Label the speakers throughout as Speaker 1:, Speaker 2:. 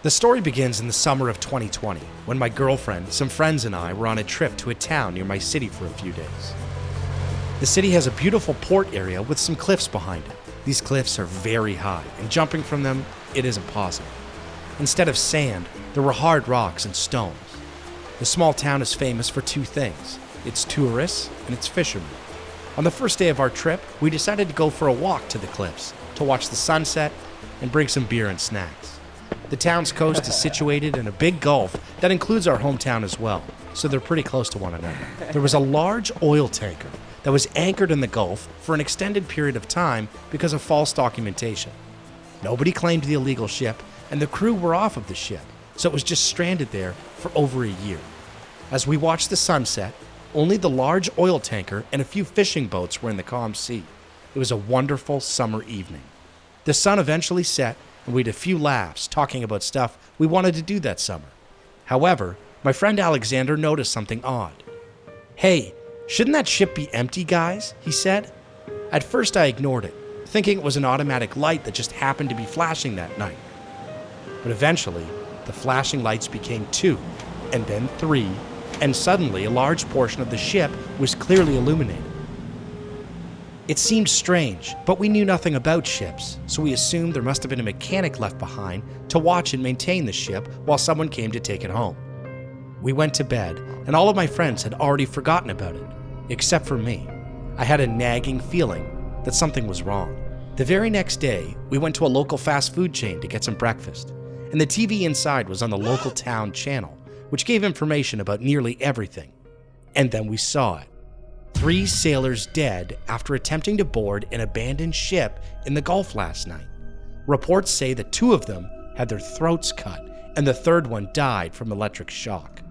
Speaker 1: The story begins in the summer of 2020, when my girlfriend, some friends, and I were on a trip to a town near my city for a few days. The city has a beautiful port area with some cliffs behind it. These cliffs are very high, and jumping from them, it isn't possible. Instead of sand, there were hard rocks and stones. The small town is famous for two things: its tourists and its fishermen. On the first day of our trip, we decided to go for a walk to the cliffs to watch the sunset and bring some beer and snacks. The town's coast is situated in a big gulf that includes our hometown as well, so they're pretty close to one another. There was a large oil tanker that was anchored in the gulf for an extended period of time because of false documentation. Nobody claimed the illegal ship, and the crew were off of the ship, so it was just stranded there for over a year. As we watched the sunset, only the large oil tanker and a few fishing boats were in the calm sea. It was a wonderful summer evening. The sun eventually set, and we had a few laughs talking about stuff we wanted to do that summer. However, my friend Alexander noticed something odd. "Hey, shouldn't that ship be empty, guys?" he said. At first I ignored it, thinking it was an automatic light that just happened to be flashing that night. But eventually, the flashing lights became 2, and then 3, and suddenly a large portion of the ship was clearly illuminated. It seemed strange, but we knew nothing about ships, so we assumed there must have been a mechanic left behind to watch and maintain the ship while someone came to take it home. We went to bed, and all of my friends had already forgotten about it, except for me. I had a nagging feeling that something was wrong. The very next day, we went to a local fast food chain to get some breakfast, and the TV inside was on the local town channel, which gave information about nearly everything. And then we saw it. 3 sailors dead after attempting to board an abandoned ship in the Gulf last night. Reports say that 2 of them had their throats cut, and the 3rd one died from electric shock.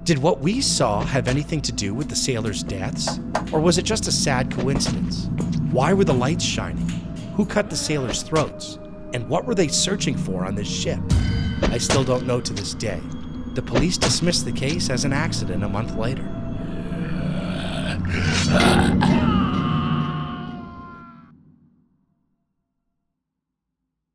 Speaker 1: Did what we saw have anything to do with the sailors' deaths? Or was it just a sad coincidence? Why were the lights shining? Who cut the sailors' throats? And what were they searching for on this ship? I still don't know to this day. The police dismissed the case as an accident a month later.